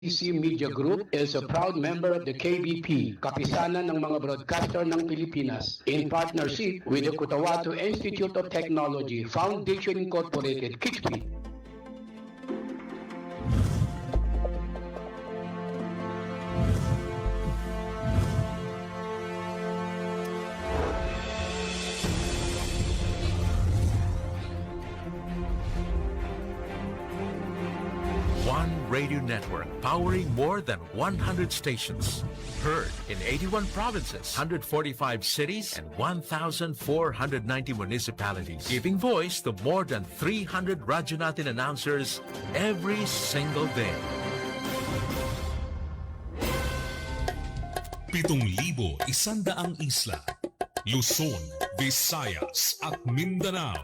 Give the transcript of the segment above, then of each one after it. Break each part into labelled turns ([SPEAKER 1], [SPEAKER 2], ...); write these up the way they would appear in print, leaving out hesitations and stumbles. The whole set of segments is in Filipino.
[SPEAKER 1] GC Media Group is a proud member of the KBP, Kapisanan ng mga Broadcaster ng Pilipinas, in partnership with the Cotabato Institute of Technology, Foundation Incorporated, KIXP.
[SPEAKER 2] One radio network powering more than 100 stations. Heard in 81 provinces, 145 cities, and 1,490 municipalities. Giving voice to more than 300 Radyo Natin announcers every single day.
[SPEAKER 3] 7,100 isla, Luzon, Visayas at Mindanao.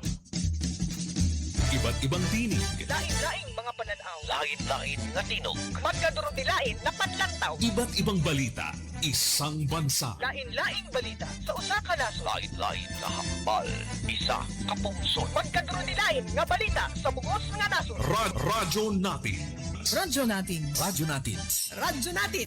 [SPEAKER 3] Iba't ibang tinig,
[SPEAKER 4] Lain-laing mga pananaw. Lain-lain nga tinog. Magkadurog-dilain na panlantaw.
[SPEAKER 3] iba't ibang balita, isang bansa.
[SPEAKER 4] Lain-laing balita sa usa ka nasod. Lain-lain nga hambal, isa ka pungsod. Magkadurog-dilain nga balita sa bugos nga nasod.
[SPEAKER 3] Radyo natin.
[SPEAKER 4] Radyo natin.
[SPEAKER 3] Radyo natin.
[SPEAKER 4] Radyo natin.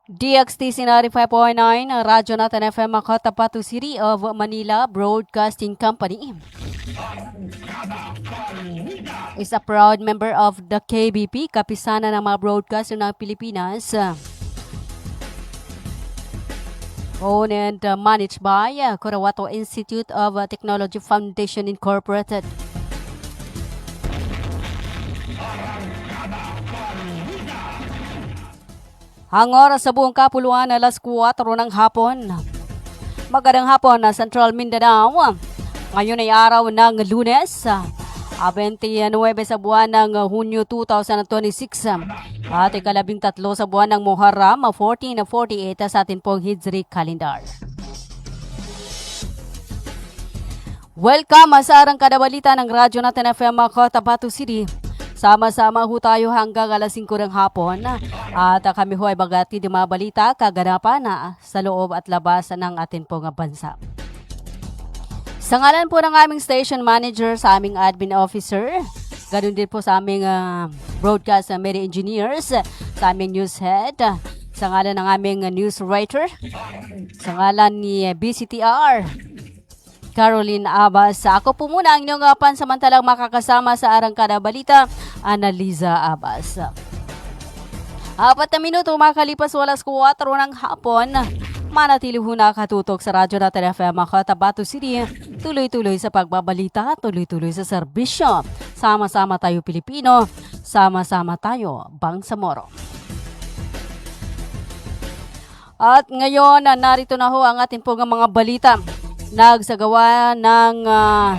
[SPEAKER 5] DXTC 95.9, Radyo Natin FM, Cotabato City of Manila Broadcasting Company is a proud member of the KBP, Kapisanan ng mga Broadcaster ng Pilipinas. Owned and managed by Cotabato Institute of Technology Foundation Incorporated. Ang oras sa buong kapuluan, alas 4 ng hapon. Magandang hapon na Central Mindanao. Ngayon ay araw ng Lunes, 29 sa buwan ng Hunyo 2026 at ika-13 sa buwan ng Muharram 1448 sa ating pong Hijri calendar. Welcome sa arangkada balita ng Radyo Natin FM Cotabato City. Sama-sama ho tayo hanggang alas 5 ng hapon at kami ho ay bagati di mga balita kaganapan sa loob at labas ng ating pong bansa. Sa ngalan po ng aming station manager, sa aming admin officer, ganun din po sa aming broadcast media engineers, sa aming news head, sa ngalan ng aming news writer, sa ngalan ni BCTR, Caroline Abbas. Ako po muna ang inyong pansamantalang makakasama sa Arangkada Balita, Analiza Abbas. 4 na minuto makalipas alas 4 ng hapon, manatili ho nakatutok sa Radyo Natin FM Cotabato City. Tuloy-tuloy sa pagbabalita, tuloy-tuloy sa serbisyo. Sama-sama tayo Pilipino, sama-sama tayo Bangsamoro. At ngayon, narito na ho ang ating pong mga balita. Nagsagawa ng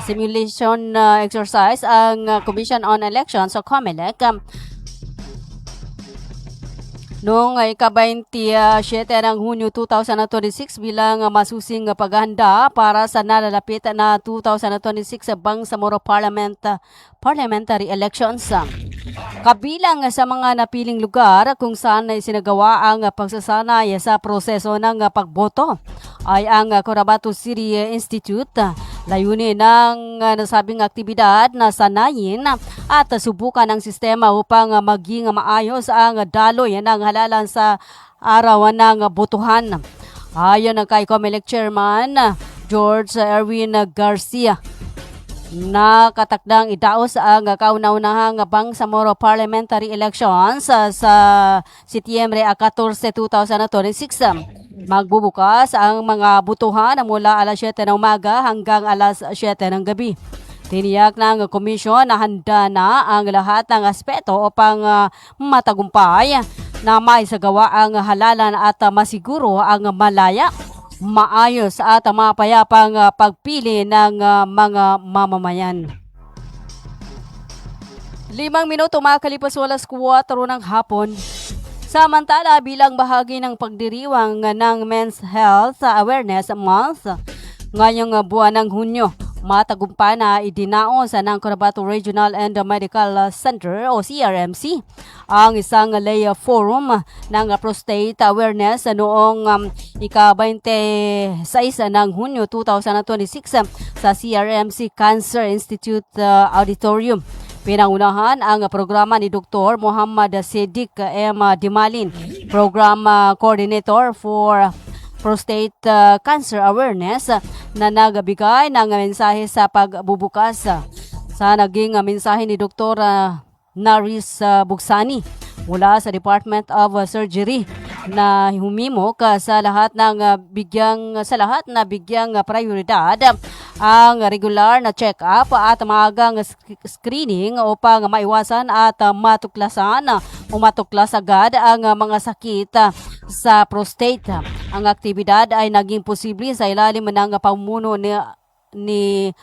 [SPEAKER 5] simulation exercise ang Commission on Elections o COMELEC noong ika-27 ng Hunyo 2026 bilang masusing paghahanda para sa nalalapit na 2026 Bangsamoro Parliamentary Elections. Kabilang sa mga napiling lugar kung saan isinagawa ang pagsasanay sa proseso ng pagboto ay ang Cotabato City Institute. Layunin ng nasabing aktibidad na sanayin at subukan ang sistema upang maging maayos ang daloy ng halalan sa araw ng botohan. Ayon kay COMELEC Chairman George Erwin Garcia, nakatakdang idaos ang kauna-unahang Bangsamoro Parliamentary Elections sa Setyembre 14, 2026. Magbubukas ang mga botohan mula alas 7 ng umaga hanggang alas 7 ng gabi. Tiniyak ng komisyon na handa na ang lahat ng aspeto upang matagumpay na maisagawa ang halalan at masiguro ang malaya, maayos at mapayapang pagpili ng mga mamamayan. 5 minuto makalipas alas 4 ng hapon. Samantala, bilang bahagi ng pagdiriwang ng Men's Health Awareness Month ngayong buwan ng Hunyo, matagumpay na idinaos ng Cotabato Regional and Medical Center o CRMC ang isang lay forum ng prostate awareness noong ika-26 ng Hunyo 2026 sa CRMC Cancer Institute Auditorium. Pinangunahan ang programa ni Dr. Muhammad Siddiq M. Dimalin, Program Coordinator for Prostate Cancer Awareness, na nagbigay ng mensahe sa pagbubukas sa naging mensahe ni Dr. Naris Bugsani mula sa Department of Surgery na humimok sa lahat na bigyang prioridad ang regular na check-up at maagang screening upang maiwasan at matuklas agad ang mga sakit sa prostate. Ang aktibidad ay naging posible sa ilalim ng pamumuno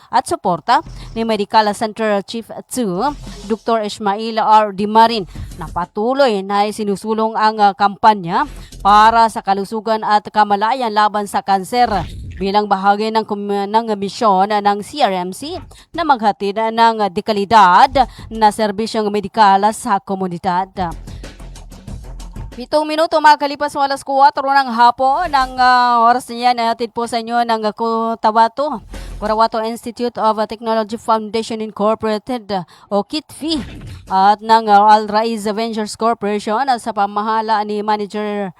[SPEAKER 5] at suporta ni Medical Center Chief 2, Dr. Ismail R. Dimarin, na patuloy na sinusulong ang kampanya para sa kalusugan at kamalayan laban sa kanser bilang bahagi ng misyon ng CRMC na maghatid ng dekalidad na serbisyong medikal sa komunidad. 7 minuto makalipas ng alas 4 ng hapon ng oras niya na hatid po sa inyo ng Cotabato Institute of Technology Foundation Incorporated o KITFI at ng Al Raiz Ventures Corporation sa pamahala ni Manager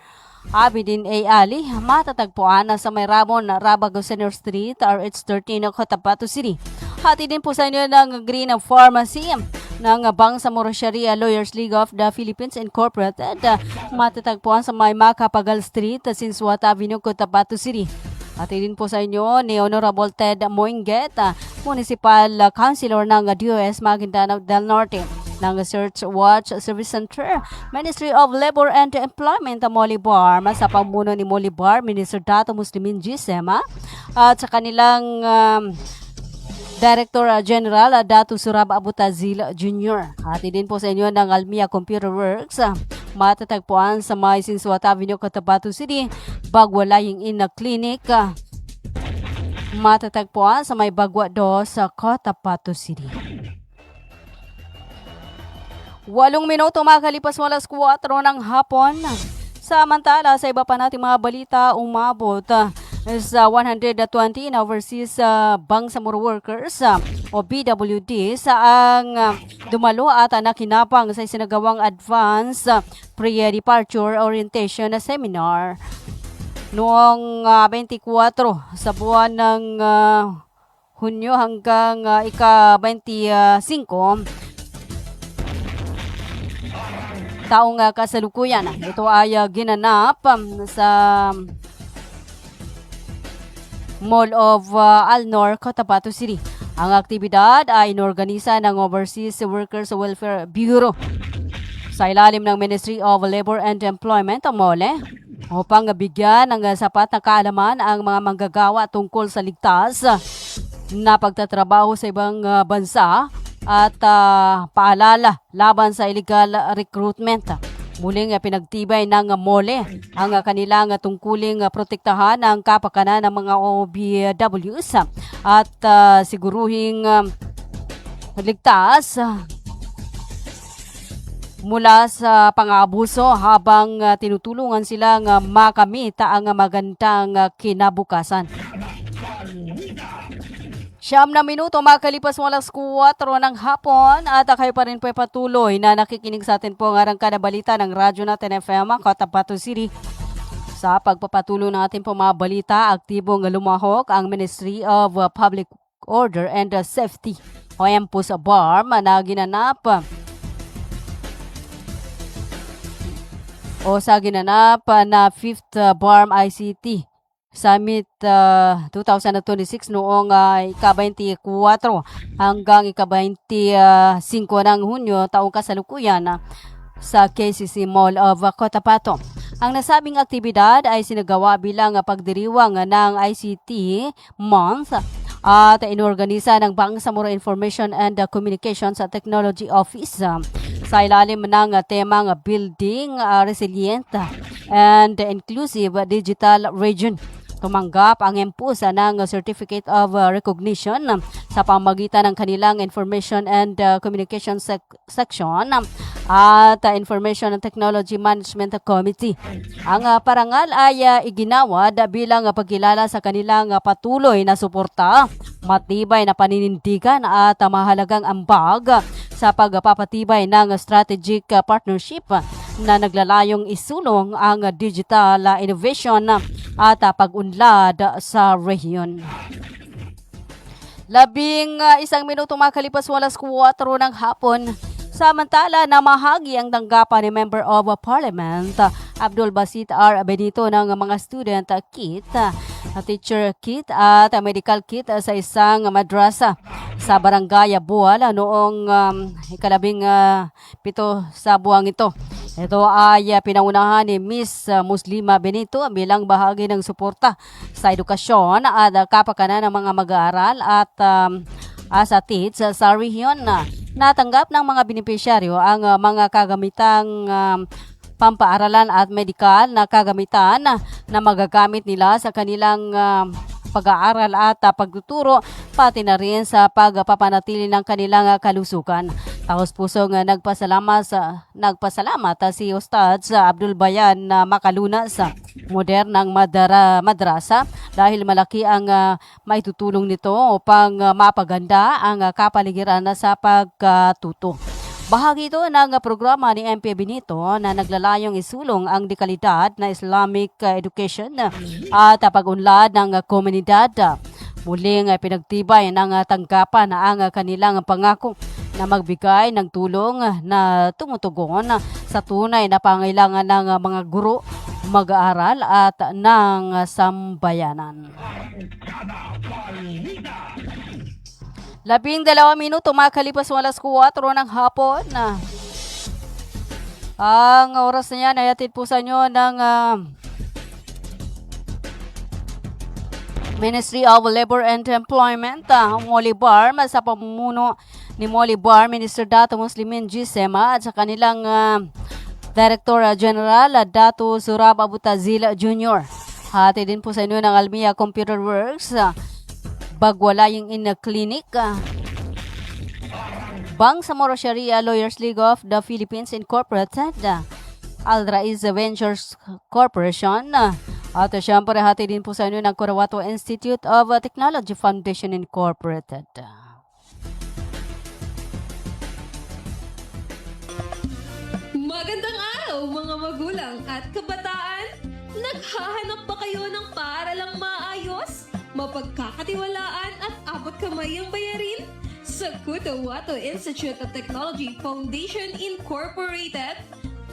[SPEAKER 5] Abidin A. Ali, matatagpuan sa may Ramon Rabago Senior Street, RH13, Cotabato City. Hati din po sa inyo ng Green Pharmacy ng Bangsamoro Sharia Lawyers League of the Philippines Incorporated, matatagpuan sa may Macapagal Street, Sinsuat Avenue, Cotabato City. Hati din po sa inyo ni Honorable Ted Moinget, Municipal Councilor ng DOS Maguindanao del Norte, ng Search Watch Service Center, Ministry of Labor and Employment, Molibar, sa pamuno ni Molibar, Minister Dato Muslimin Gisema, at sa kanilang Director General Dato Surab Abutazil Jr. Hati din po sa inyo ng Almia Computer Works, matatagpuan sa may Sinsuat Avenue, Cotabato City, Bagwalaying Inn Clinic, matatagpuan sa may Bagwa 2 sa Cotabato City. 8 minuto makalipas ng alas 4 ng hapon. Samantala, sa iba pa nating mga balita, umabot sa 120 na overseas Bangsamoro workers o BWD sa ang dumalo at nakinapang sa isinagawang advance pre-departure orientation seminar noong 24 sa buwan ng Hunyo hanggang ika-25 taong kasalukuyan. Ito ay ginanap sa Mall of Alnor, Cotabato City. Ang aktibidad ay inorganisa ng Overseas Workers Welfare Bureau sa ilalim ng Ministry of Labor and Employment, MOLE, upang bigyan ng sapat na kaalaman ang mga manggagawa tungkol sa ligtas na pagtatrabaho sa ibang bansa at paalala laban sa illegal recruitment. Muling pinagtibay ng MOLE ang kanilang tungkuling protektahan ang kapakanan ng mga OFWs at siguruhing ligtas mula sa pang-aabuso habang tinutulungan silang makamit ang magandang kinabukasan. 9 minuto makalipas ng alas 4 ng hapon at kayo pa rin po patuloy na nakikinig sa atin po ng arangkada balita ng Radyo Natin FM, Cotabato City. Sa pagpapatuloy ng ating po mga balita, aktibong lumahok ang Ministry of Public Order and Safety o MPUS BARM na ginanap na 5th BARM ICT Summit 2026 noong ika-24 hanggang ika-25 ng Hunyo taong kasalukuyan sa KCC Mall of Cotabato. Ang nasabing aktibidad ay sinagawa bilang pagdiriwang ng ICT Month at inorganisa ng Bangsamoro Information and Communications Technology Office sa ilalim ng temang Building Resilient and Inclusive Digital Region. Tumanggap ang EMPUS ng Certificate of Recognition sa pamagitan ng kanilang Information and Communication Section at Information and Technology Management Committee. Ang parangal ay iginawad bilang pagkilala sa kanilang patuloy na suporta, matibay na paninindigan at mahalagang ambag sa pagpapatibay ng strategic partnership na naglalayong isulong ang digital innovation at pag-unlad sa rehiyon. 11 minuto makalipas 4:00 ng hapon. Samantala, namahagi ang tanggapan ni Member of Parliament Abdul Basit R. Benito ng mga student kit, teacher kit at medical kit sa isang madrasa sa Barangay Bual noong 17 sa buwang ito. Ito ay pinangunahan ni Miss Muslima Benito bilang bahagi ng suporta sa edukasyon at kapakanan ng mga mag-aaral at asatids sa rehiyon. Natanggap ng mga benepisyaryo ang mga kagamitang pampaaralan at medikal na kagamitan na magagamit nila sa kanilang pag-aaral at pagtuturo, pati na rin sa pagpapanatili ng kanilang kalusugan. Taos-pusong nagpasalamat si Ustad Abdul Bayan Makalunas sa modernang madrasa dahil malaki ang maitutulong nito upang mapaganda ang kapaligiran sa pagkatuto. Bahagi ito ng programa ni MP Benito na naglalayong isulong ang dekalidad na Islamic education at pag-unlad ng komunidad. Muling pinagtibay ng tanggapan ang kanilang pangako na magbigay ng tulong na tumutugon sa tunay na pangailangan ng mga guro, mag-aaral at ng sambayanan. 12 minuto makalipas 4:00 ng hapon. Ang oras na yan ay atid po sa inyo ng Ministry of Labor and Employment, Molly Barm, sa pamumuno ni Molly Barm, Minister Dato Muslimin Gisema at sa kanilang Director General Dato Surab Abutazil Jr. Hati din po sa inyo ng Almia Computer Works, Bagwalaying in Clinic, Bangsamoro Sharia Lawyers League of the Philippines Incorporated, Al Raiz Ventures Corporation, at siyempre hati din po sa inyo ng Corawato Institute of Technology Foundation Incorporated.
[SPEAKER 6] Magandang araw mga magulang at kabataan! Naghahanap ba kayo ng paaralang maayos, mapagkakatiwalaan at abot kamay ang bayarin? Sa Cotahuato Institute of Technology Foundation Incorporated,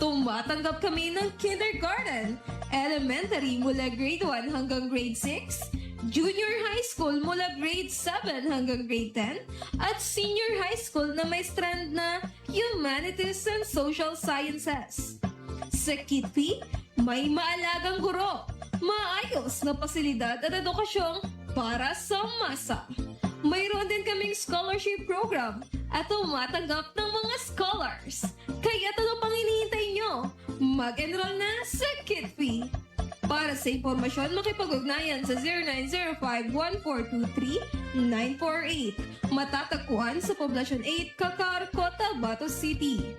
[SPEAKER 6] tumatanggap kami ng kindergarten, elementary mula grade 1 hanggang grade 6, junior high school mula grade 7 hanggang grade 10, at senior high school na may strand na Humanities and Social Sciences. Sa KITP, may maalagang guro, maayos na pasilidad at edukasyong para sa masa. Mayroon din kaming scholarship program at tumatanggap ng mga scholars. Kaya ano pang hinihintay nyo? Mag-enroll na sa KITP. Para sa impormasyon, makipag-ugnayan sa 0905-1423-948. Matatagpuan sa Poblacion 8, Cacar, Cotabato City.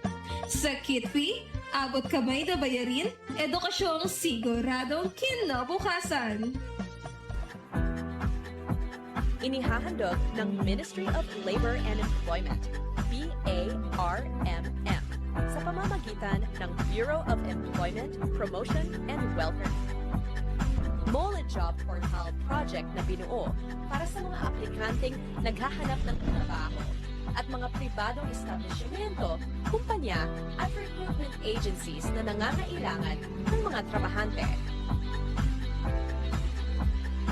[SPEAKER 6] Sa KITP, abot kamay na bayarin, edukasyong siguradong kinabukasan.
[SPEAKER 7] Inihahandog ng Ministry of Labor and Employment, BARMM, sa pamamagitan ng Bureau of Employment, Promotion and Welfare. Mole Job Portal project na binuo para sa mga aplikanteng naghahanap ng trabaho at mga pribadong establishmento, kumpanya at recruitment agencies na nangangailangan ng mga trabahante.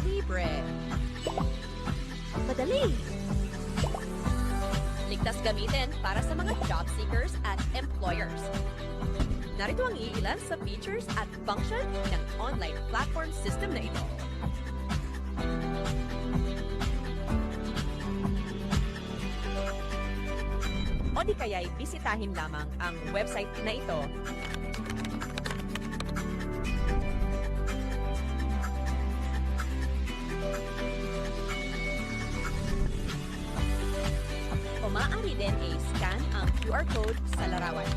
[SPEAKER 7] Libre. Madali. Ligtas gamitin para sa mga job seekers at employers. Narito ang iilan sa features at function ng online platform system na ito. O di kaya'y bisitahin lamang ang website na ito. O maaari din i-scan ang QR code sa larawan.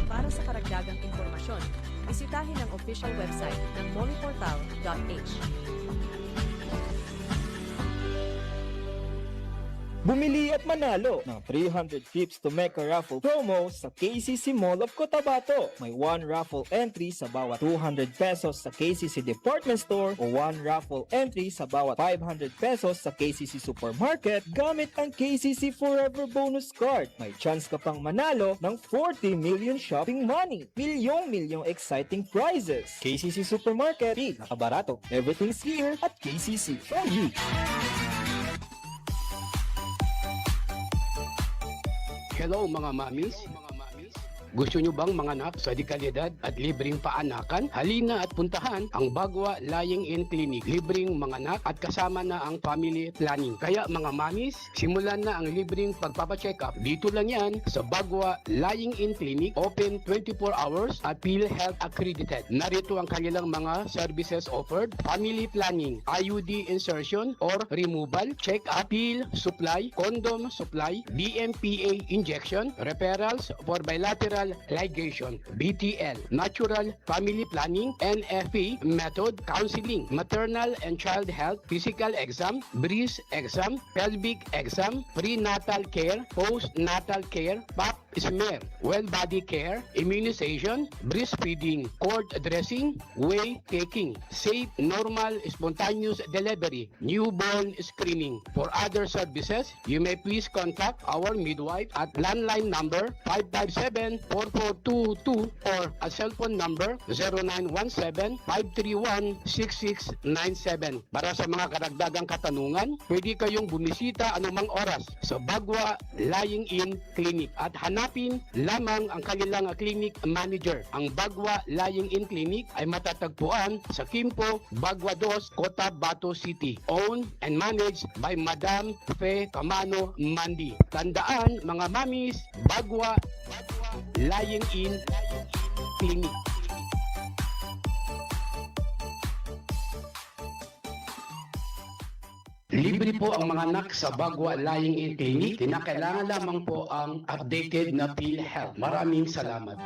[SPEAKER 7] Para sa karagdagang impormasyon, bisitahin ang official website ng moliportal.h.
[SPEAKER 8] Bumili at manalo ng 300 trips to make a raffle promo sa KCC Mall of Cotabato. May 1 raffle entry sa bawat 200 pesos sa KCC Department Store o 1 raffle entry sa bawat 500 pesos sa KCC Supermarket gamit ang KCC Forever Bonus Card. May chance ka pang manalo ng 40 million shopping money. Milyong exciting prizes. KCC Supermarket, nakabarato. Everything's here at KCC for you.
[SPEAKER 1] Hello mga mamis. Gusto nyo bang manganak sa dekalidad at libreng paanakan? Halina at puntahan ang Bagwa Lying-in Clinic. Libreng manganak at kasama na ang family planning. Kaya mga mamis, simulan na ang libreng pagpapacheck up. Dito lang yan sa Bagwa Lying-in Clinic. Open 24 hours at PhilHealth accredited. Narito ang kanilang mga services offered. Family planning, IUD insertion or removal, check up, pill supply, condom supply, DMPA injection, referrals for bilateral ligation, BTL, natural family planning, NFP method, counseling, maternal and child health, physical exam, breast exam, pelvic exam, prenatal care, postnatal care, pap smear, well body care, immunization, breastfeeding, cord dressing, whey taking, safe, normal, spontaneous delivery, newborn screening. For other services, you may please contact our midwife at landline number 557-4422 or a cell phone number 0917-531-6697. Para sa mga karagdagang katanungan, pwede kayong bumisita anumang oras sa Bagwa Lying-in Clinic at hanapin lamang ang kanilang clinic manager. Ang Bagwa Lying-in Clinic ay matatagpuan sa Quimpo, Bagwa 2, Cotabato City. Owned and managed by Madam Fe Camano Mandi. Tandaan mga mamis, Bagwa Lying-in Clinic. Libre po ang mga anak sa Bagwa Lying-in Clinic. Kinakailangan lamang po ang updated na PhilHealth. Maraming salamat.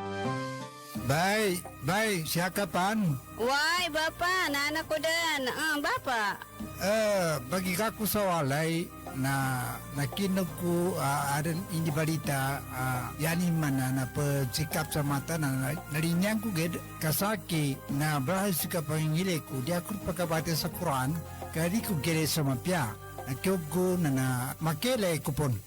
[SPEAKER 9] Bay, siya ka pan?
[SPEAKER 5] Why, Bapa? Nana ko din. Bapa.
[SPEAKER 9] Bagi ka ko sa walay na nakinog ko adan ini balita yani mana na pagsikap sa mata na narinyang ko ged kasaki na bahas ka pangingili ko di ako pagkabati sa Quran kadi ko gere sa mapya nakiog ko na makele kupon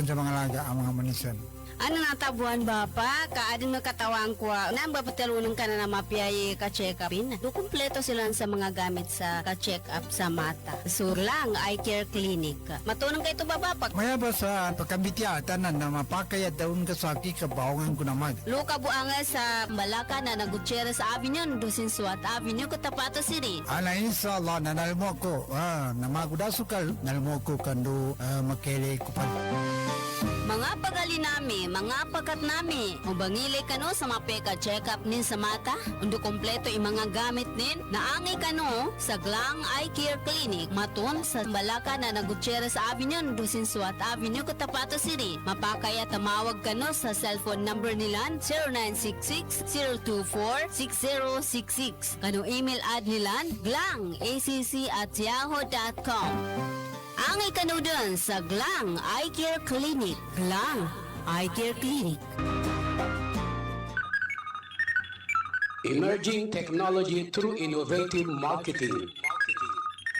[SPEAKER 9] sa mga laga ang mga manisan.
[SPEAKER 5] Ano natabuan Bapa? Kaadin magkatawang ko. Nang bapatalunong ka na mapiyay ka-check upin. Do kumpleto sila sa mga gamit sa ka-check up sa mata. So lang, eye care clinic. Matunong kayo ito ba Bapa?
[SPEAKER 9] Maya ba sa pagkambitiatan na mapakayat daun kasaki kabawangan ko naman.
[SPEAKER 5] Luka buanga sa Malaka na Gutierrez Avenue, Dusinsuat Avenue, Cotabato City.
[SPEAKER 9] Ala inshallah na nalmo ko. Namagudasukal nalmo ko kando makele kupan.
[SPEAKER 5] Mga pagali nami, mga pakat nami. Mubangili kano sa mapeka check-up nin sa mata. Undo kompleto yung mga gamit nin. Naangi kano sa Glang Eye Care Clinic. Matun sa Malaka na Gutierrez Avenue, Dusinsuat Avenue, Cotabato City. Mapakaya tamawag kano sa cellphone number nila 0966-024-6066. Kano email ad nila glangacc@yahoo.com. Ang ikanudan sa Glang Eye Care Clinic. Glang Eye Care Clinic.
[SPEAKER 1] Emerging technology through innovative marketing.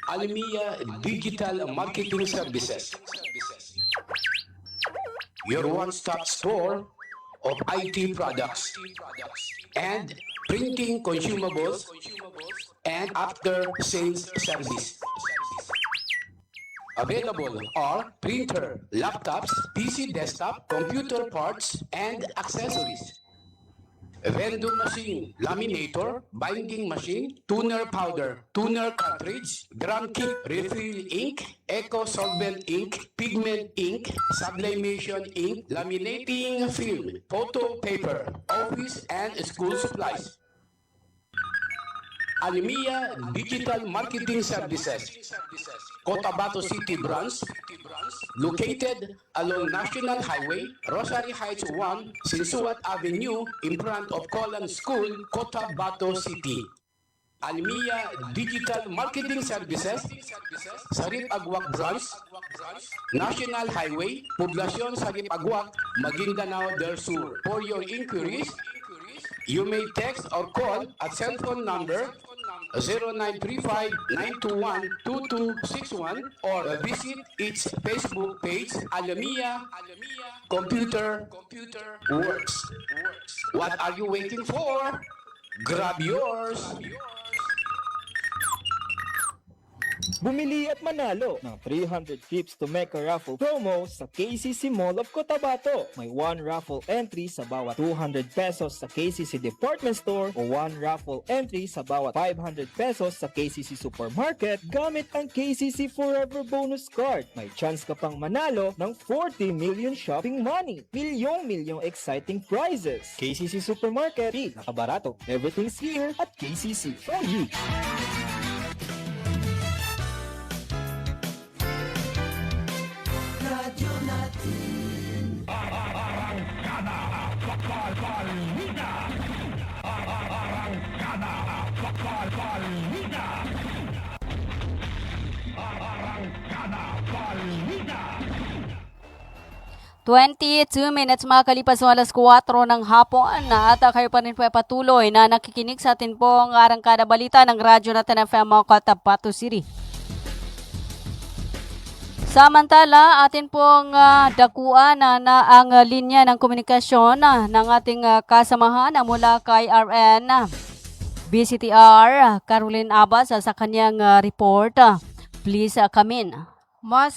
[SPEAKER 1] Almia Digital Marketing Services. Your one-stop store of IT products and printing consumables and after-sales service. Available are printer, laptops, PC desktop, computer parts, and accessories. vending machine, laminator, binding machine, toner powder, toner cartridge, drum kit, refill ink, eco solvent ink, pigment ink, sublimation ink, laminating film, photo paper, office and school supplies. Alimia Digital Marketing Services, Cotabato City Branch, located along National Highway, Rosary Heights 1, Sinsuat Avenue, in front of Colan School, Cotabato City. Alimia Digital Marketing Services, Sarip Agwak Branch, National Highway, Poblacion Sarip Agwak, Maguindanao del Sur. For your inquiries, you may text or call at cell phone number 0935-921-2261 or visit its Facebook page, Alamia Computer Works. What are you waiting for? Grab yours!
[SPEAKER 8] Bumili at manalo ng 300 trips to Mecca raffle promo sa KCC Mall of Cotabato. May 1 raffle entry sa bawat 200 pesos sa KCC Department Store o 1 raffle entry sa bawat 500 pesos sa KCC Supermarket gamit ang KCC Forever Bonus Card. May chance ka pang manalo ng 40 million shopping money. Milyong exciting prizes. KCC Supermarket, nakabarato. Everything's here at KCC for you.
[SPEAKER 5] Two minutes makalipas sa alas 4 ng hapon at kayo pa rin po ay patuloy na nakikinig sa atin pong arangkada balita ng Radyo Natin FM Cotabato City. Samantala, atin pong dakuan na ang linya ng komunikasyon ng ating kasamahan mula kay RN BCTR Caroline Abbas sa kanyang report. Please come in.
[SPEAKER 10] Mas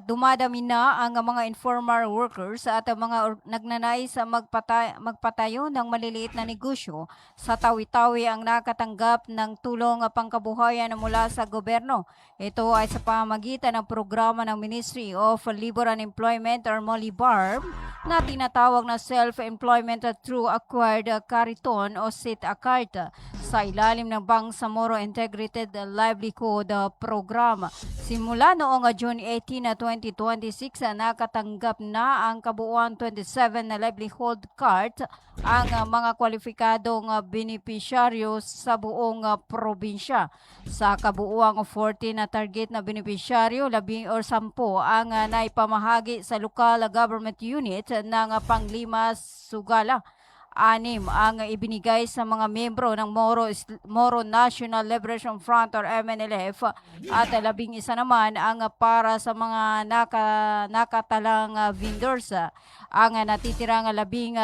[SPEAKER 10] dumadami na ang mga informal workers at mga nagnanais sa magpatayo ng maliliit na negosyo sa Tawi-Tawi ang nakatanggap ng tulong pangkabuhayan mula sa gobyerno. Ito ay sa pamamagitan ng programa ng Ministry of Labor and Employment or MOLIBARM na tinatawag na Self-Employment Through Acquired Kariton o SIT-ACART sa ilalim ng Bangsamoro Integrated Livelihood Program. Simula noong June 18, 2026, nakatanggap na ang kabuuan 27 na livelihood card ang mga kwalipikadong benepisyaryo sa buong probinsya. Sa kabuuang 14 na target na benepisyaryo, 10 ang naipamahagi sa local government unit ng Panglima Sugala. 6 ang ibinigay sa mga miyembro ng Moro National Liberation Front or MNLF at 11 naman ang para sa mga nakatalang vendors. Ang natitirang 13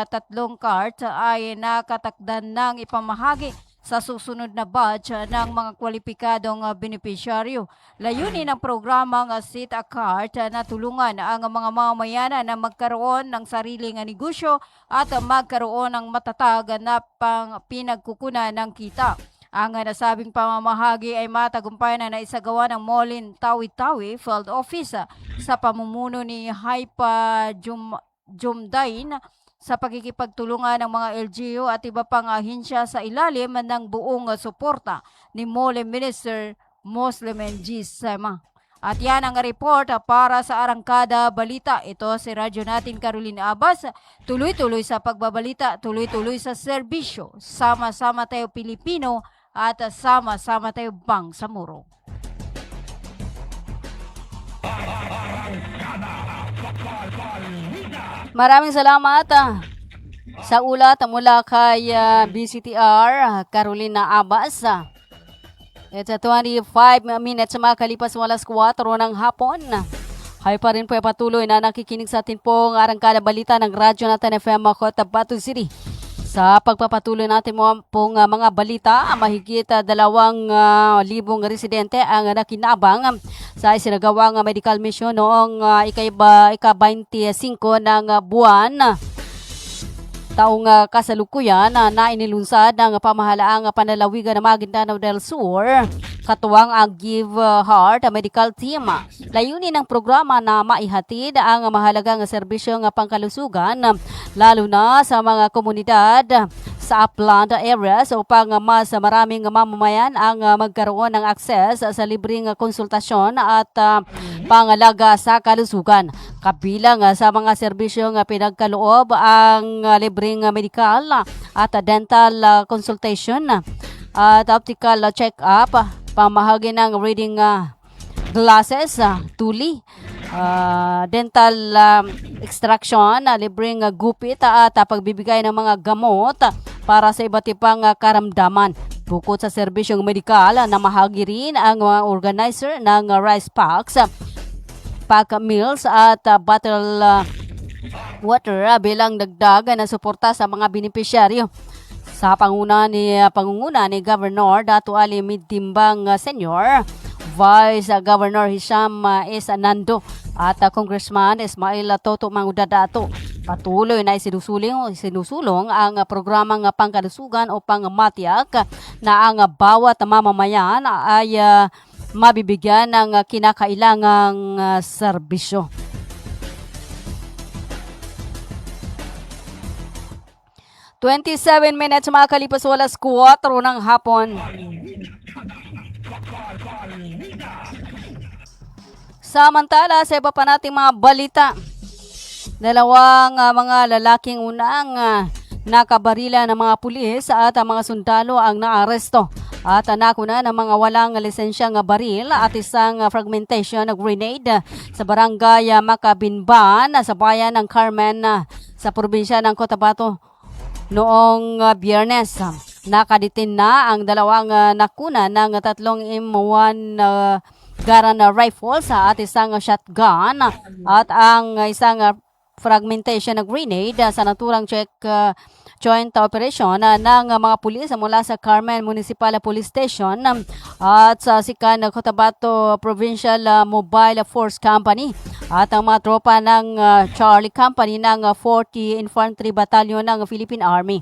[SPEAKER 10] cart ay nakatakdan ng ipamahagi sa susunod na batch ng mga kwalipikadong benepisyaryo. Layunin ng programang SIT-ACART na tulungan ang mga mamamayan na magkaroon ng sariling negosyo at magkaroon ng matatag na pinagkukunan ng kita. Ang nasabing pamamahagi ay matagumpay na naisagawa ng Molin Tawi-Tawi Field Office sa pamumuno ni Haipa Jumdain sa pagkikipagtulungan ng mga LGU at iba pang ahensya sa ilalim ng buong suporta ni Mole Minister Muslim G. Sema. At yan ang report para sa Arangkada Balita. Ito si Radyo Natin Caroline Abbas. Tuloy-tuloy sa pagbabalita, tuloy-tuloy sa serbisyo. Sama-sama tayo Pilipino at sama-sama tayo Bangsamoro.
[SPEAKER 5] Maraming salamat sa ulat mula kay BCTR Carolina Abbas. It's 25 minutes makalipas sa alas 4 ng hapon. Kayo pa rin po ay patuloy na nakikinig sa atin pong arangkada balita ng Radyo Natin FM Cotabato City. Sa pagpapatuloy natin pong mga balita, mahigit 2,000 residente ang nakinabang sa isinagawang medical mission noong ika-25 ng buwan taong kasalukuyan na inilunsad ng pamahalaang panalawigan ng Maguindanao del Sur, katuwang ang Give Heart Medical Team. Layunin ng programa na maihatid ang mahalagang serbisyong pangkalusugan, lalo na sa mga komunidad sa upland areas upang mas maraming mamamayan ang magkaroon ng akses sa libreng konsultasyon at pangalaga sa kalusugan. Kabilang sa mga serbisyong pinagkaloob ang libreng medical at dental consultation at optical check-up, pamahagi ng reading glasses, tuli, dental extraction, libreng gupit at pagbibigay ng mga gamot para sa iba't ibang karamdaman. Bukod sa serbisyong medikal, namahagi rin ang mga organizer ng rice packs, pack meals at bottle water bilang dagdag na suporta sa mga benepisyaryo. Sa pangunguna ni Governor Dato' Ali Midtimbang Sr., Vice Governor Hisham S. Nando at Congressman Ismail Toto Mangudadato, patuloy na isinusulong ang programang pangkalusugan upang matiyak na ang bawat mamamayan ay mabibigyan ng kinakailangang serbisyo. "27 minutes makalipas alas 4 ng hapon. Samantala, sa iba pa nating mga balita, dalawang mga lalaking unang nakabarila ng mga pulis at mga sundalo ang naaresto at nakuna ng mga walang lisensyang baril at isang fragmentation grenade sa barangay Macabinban sa bayan ng Carmen sa probinsya ng Cotabato noong Biyernes. Nakaditin na ang dalawang nakuna ng 3 M1 Garand rifles at isang shotgun at ang isang fragmentation grenade sa naturang joint operation ng mga pulis mula sa Carmen Municipal Police Station at sa Sikan Cotabato Provincial Mobile Force Company at ang mga tropa ng Charlie Company ng 40 Infantry Battalion ng Philippine Army.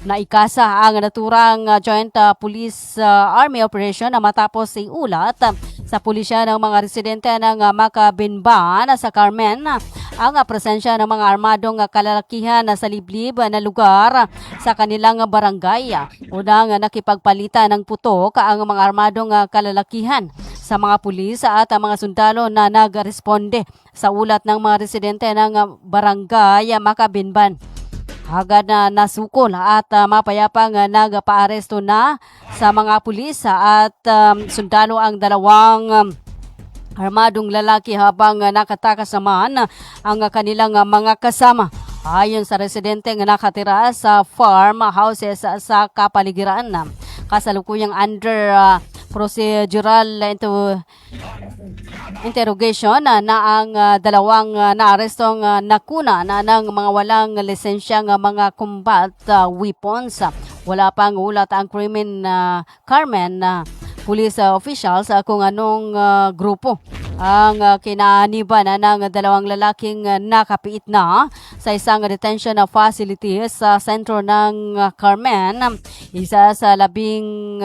[SPEAKER 5] Naikasa ang naturang Joint Police Army Operation na matapos iulat sa pulisya ng mga residente ng Macabinban sa Carmen ang presensya ng mga armadong kalalakihan sa liblib na lugar sa kanilang barangay. Unang nakipagpalitan ng putok ang mga armadong kalalakihan sa mga pulis at mga sundalo na nagresponde sa ulat ng mga residente ng barangay Macabinban. Agad na nasukol at mapayapang nagpaaresto na sa mga pulis at sundalo ang dalawang armadong lalaki habang nakatakas naman ang kanilang mga kasama. Ayon sa residenteng nakatira sa farmhouses sa kapaligiran, kasalukuyang under procedural interrogation na ang dalawang naarestong nakuna na ng mga walang lisensyang mga combat weapons. Wala pang ulat ang Carmen police officials kung anong grupo ang kinaniban ng dalawang lalaking nakapiit na sa isang detention facility sa sentro ng Carmen, isa sa 17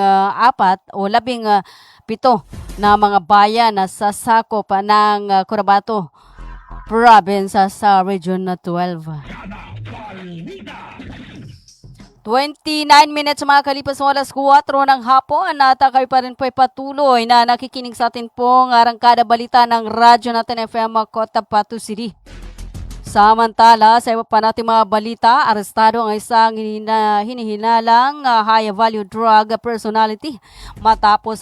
[SPEAKER 5] na mga bayan na sa sakop ng Cotabato Province sa Region 12. 29 minutes makalipas alas 4 ng hapon at kayo pa rin po ay patuloy na nakikinig sa atin pong arangkada balita ng Radyo natin FM Cotabato City. Samantala, sa iba pa natin mga balita, arestado ang isang hinihinalang high-value drug personality matapos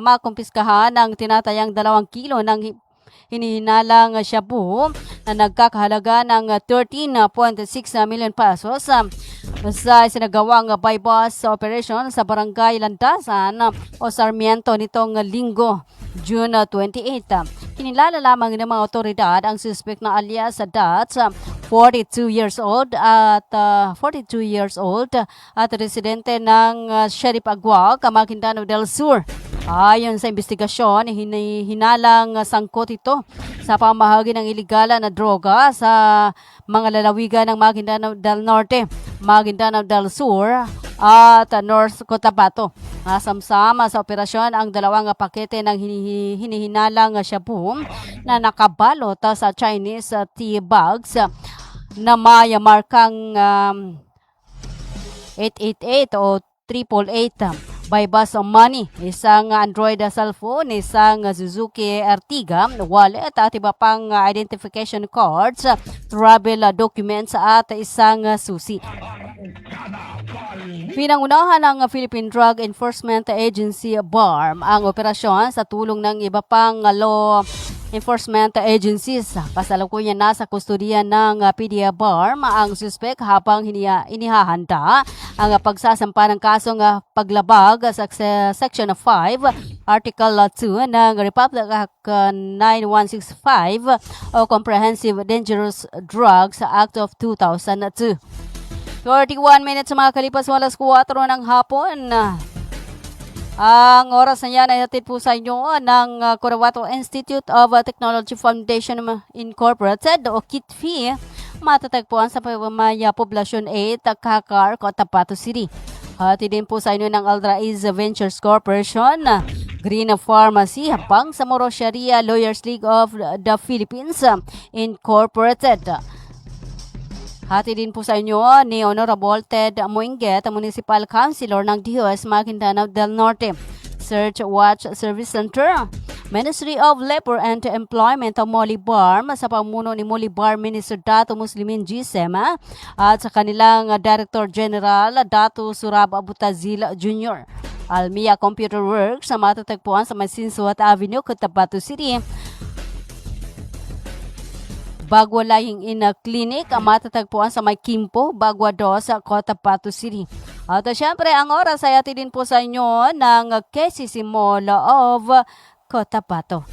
[SPEAKER 5] makumpiskahan ng tinatayang 2 kilo ng hinihinalang shabu na nagkakahalaga ng 13.6 million pesos sa sinagawang bypass operation sa Barangay Landasan o Sarmiento nitong Linggo, June 28. Kinilala lamang ng mga otoridad ang suspect na alias Dats, 42 years old at residente ng Sheriff Aguac, Maguindanao del Sur. Ayon sa investigasyon, hinalang sangkot ito sa pamahagi ng iligala na droga sa mga lalawigan ng Maguindanao del Norte, Maguindanao del Sur at North Cotabato. Samsama sa operasyon ang 2 pakete ng hinihinalang shabu na nakabalot sa Chinese tea bags na may markang 888 o 888 by bus money, isang Android cellphone, isang Suzuki Ertiga wallet at iba pang identification cards, travel documents at isang susi. Pinangunahan ng Philippine Drug Enforcement Agency BARM ang operasyon sa tulong ng iba pang law enforcement agencies. Kasalukuyan nasa kustodiya ng PDEA BARM ang suspect habang inihahanda ang pagsasampa ng kasong paglabag sa Section 5, Article 2 ng Republic Act 9165 o Comprehensive Dangerous Drugs Act of 2002. 31 minutes mga kalipas alas 4 ng hapon. Ang oras na yan ay hatid po sa inyo ng Cotabato Institute of Technology Foundation Incorporated o KITFI. Matatagpuan sa Pamaya Poblacion 8, Kakar, Cotabato City. Hatid din po sa inyo ng Aldraiz Ventures Corporation, Green Pharmacy, Bangsamoro Sharia Lawyers League of the Philippines Incorporated. Hati din po sa inyo ni Honorable Ted Moinget, Municipal Councilor ng DOS Maguindanao del Norte. Search Watch Service Center, Ministry of Labor and Employment o MOLIBARM sa pamuno ni MOLIBARM Minister Dato Muslimin G. Sema at sa kanilang Director General Dato Surab Abutazil Jr. Almia Computer Works sa matatagpuan sa Masinsuat Avenue, Cotabato City. Bagwa Lying in Clinic ang matatagpuan sa May Kimpo, Bagwa 2 sa Cotabato City. At syempre, ang oras ay atid din po sa inyo ng KCC Mall of Cotabato.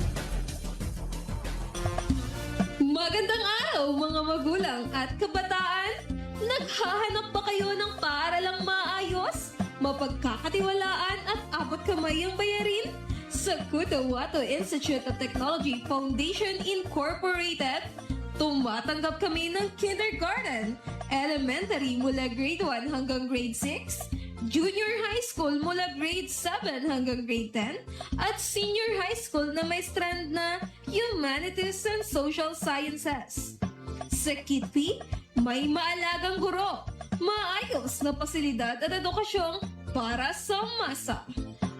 [SPEAKER 6] Magandang araw mga magulang at kabataan! Naghahanap ba kayo ng paaralang maayos, mapagkakatiwalaan at abot kamay ang bayarin? Sa Cotabato Institute of Technology Foundation Incorporated, tumatanggap kami ng kindergarten, elementary mula grade 1 hanggang grade 6, junior high school mula grade 7 hanggang grade 10, at senior high school na may strand na Humanities and Social Sciences. Sa KITFI, may maalagang guro, maayos na pasilidad at edukasyong para sa masa.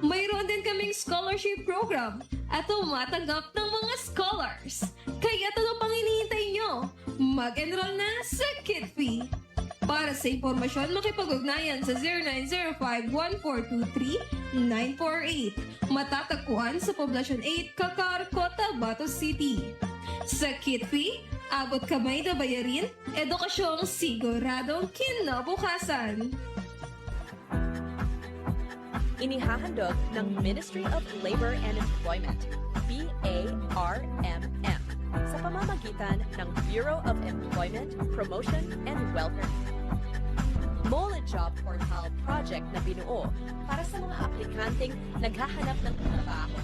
[SPEAKER 6] Mayroon din kaming scholarship program at tumatanggap ng mga scholars. Kaya ano pang hinihintay nyo? Mag-enroll na sa KITFI. Para sa impormasyon, makipag-ugnayan sa 0905-1423-948. Matatagpuan sa Poblacion 8, Kakar, Cotabato City. Sa KITFI, abot kamay na bayarin, edukasyong siguradong kinabukasan.
[SPEAKER 7] Inihahandog ng Ministry of Labor and Employment, BARMM, sa pamamagitan ng Bureau of Employment, Promotion and Welfare. Mole Job Portal project na binuo para sa mga aplikanteng naghahanap ng trabaho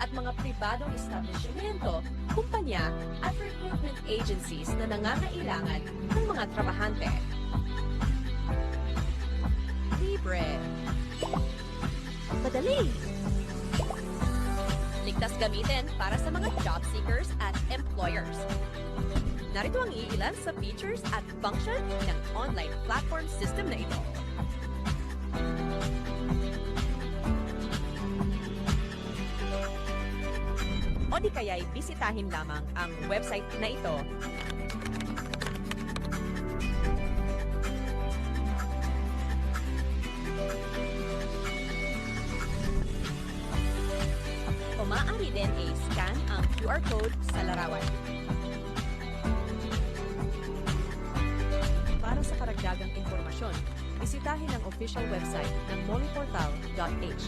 [SPEAKER 7] at mga pribadong establishmento, kumpanya at recruitment agencies na nangangailangan ng mga trabahante. Libre. Madali. Ligtas gamitin para sa mga job seekers at employers. Narito ang iilan sa features at function ng online platform system na ito. O di kaya'y bisitahin lamang ang website na ito. O maaari din i-scan ang QR code sa larawan. Para sa karagdagang impormasyon, bisitahin ang official website ng moleportal.h.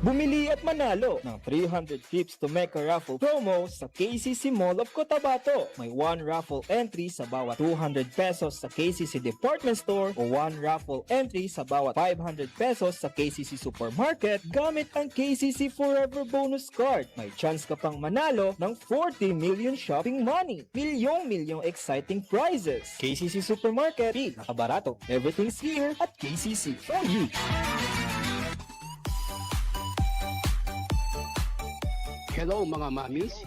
[SPEAKER 8] Bumili at manalo ng 300 trips to Mecca raffle promo sa KCC Mall of Cotabato. May 1 raffle entry sa bawat 200 pesos sa KCC Department Store o 1 raffle entry sa bawat 500 pesos sa KCC Supermarket gamit ang KCC Forever Bonus Card. May chance ka pang manalo ng 40 million shopping money. Milyong exciting prizes. KCC Supermarket, nakabarato. Everything's here at KCC for you.
[SPEAKER 1] Hello mga mamis.